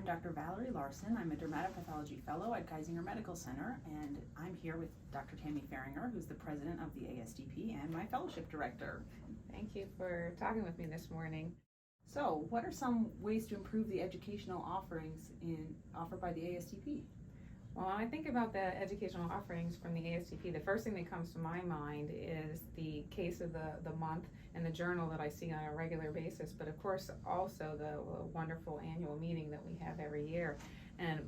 I'm Dr. Valerie Larson. I'm a dermatopathology fellow at Geisinger Medical Center, and I'm here with Dr. Tammy Faringer, who's the president of the ASDP and my fellowship director. Thank you for talking with me this morning. So, what are some ways to improve the educational offerings offered by the ASDP? Well, when I think about the educational offerings from the ASDP, the first thing that comes to my mind is the case of the month and the journal that I see on a regular basis, but of course also the wonderful annual meeting that we have every year. And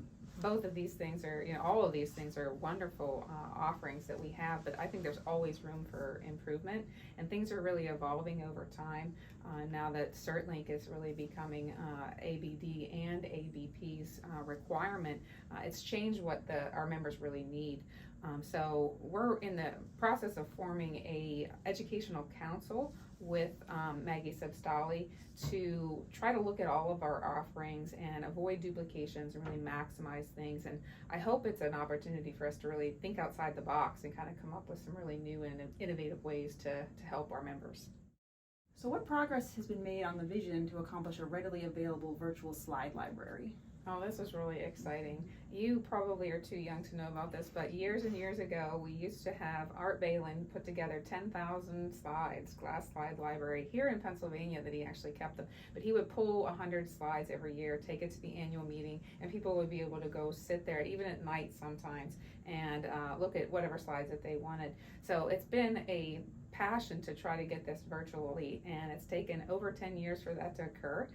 both of these things are, all of these things are wonderful offerings that we have, but I think there's always room for improvement, and things are really evolving over time. Now that CertLink is really becoming ABD and ABP's requirement, it's changed what our members really need. So we're in the process of forming a educational council with Maggie Substali to try to look at all of our offerings and avoid duplications and really maximize things. And I hope it's an opportunity for us to really think outside the box and kind of come up with some really new and innovative ways to help our members. So what progress has been made on the vision to accomplish a readily available virtual slide library? Oh, this is really exciting. You probably are too young to know about this, but years and years ago, we used to have Art Balin put together 10,000 slides, glass slide library here in Pennsylvania that he actually kept them. But he would pull 100 slides every year, take it to the annual meeting, and people would be able to go sit there, even at night sometimes, and look at whatever slides that they wanted. So it's been a passion to try to get this virtually, and it's taken over 10 years for that to occur.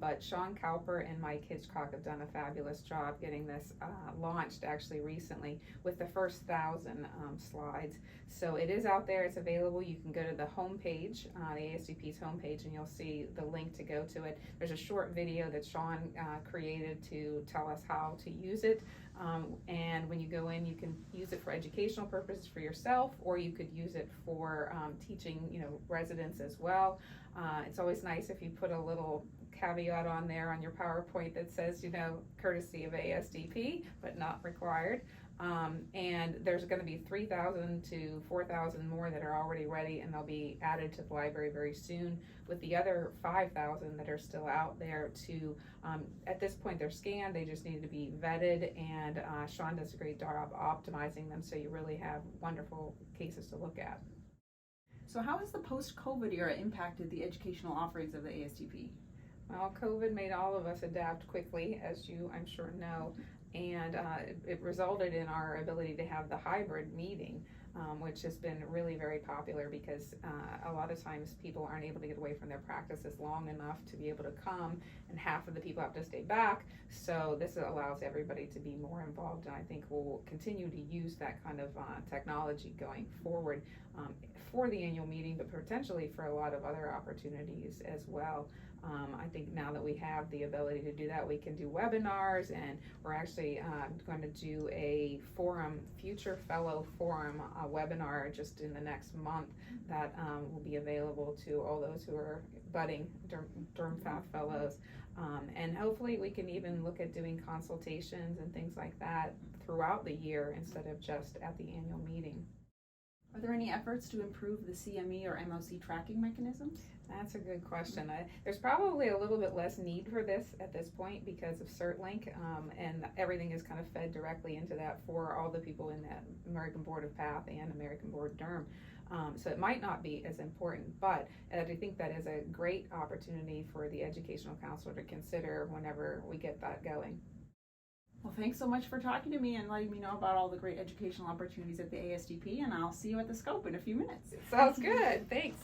But Sean Cowper and Mike Hitchcock have done a fabulous job getting this launched actually recently with the first 1,000 slides. So it is out there, it's available. You can go to the homepage, the ASDP's homepage, and you'll see the link to go to it. There's a short video that Sean created to tell us how to use it. And when you go in, you can use it for educational purposes for yourself, or you could use it for teaching, residents as well. It's always nice if you put a little caveat on there on your PowerPoint that says, courtesy of ASDP, but not required. And there's going to be 3,000 to 4,000 more that are already ready, and they'll be added to the library very soon, with the other 5,000 that are still out there to, at this point they're scanned, they just need to be vetted, and Sean does a great job optimizing them, so you really have wonderful cases to look at. So how has the post-COVID era impacted the educational offerings of the ASDP? Well, COVID made all of us adapt quickly, as you, I'm sure, know, and it resulted in our ability to have the hybrid meeting, which has been really very popular because a lot of times people aren't able to get away from their practices long enough to be able to come, and half of the people have to stay back. So this allows everybody to be more involved, and I think we'll continue to use that kind of technology going forward for the annual meeting, but potentially for a lot of other opportunities as well. I think now that we have the ability to do that, we can do webinars, and we're actually going to do a forum, Future Fellow Forum webinar just in the next month that will be available to all those who are budding DermFav fellows. And hopefully we can even look at doing consultations and things like that throughout the year instead of just at the annual meeting. Are there any efforts to improve the CME or MOC tracking mechanisms? That's a good question. There's probably a little bit less need for this at this point because of CertLink, and everything is kind of fed directly into that for all the people in that American Board of Path and American Board Derm. So it might not be as important, but I think that is a great opportunity for the educational counselor to consider whenever we get that going. Well, thanks so much for talking to me and letting me know about all the great educational opportunities at the ASDP, and I'll see you at the scope in a few minutes. Sounds good. Thanks.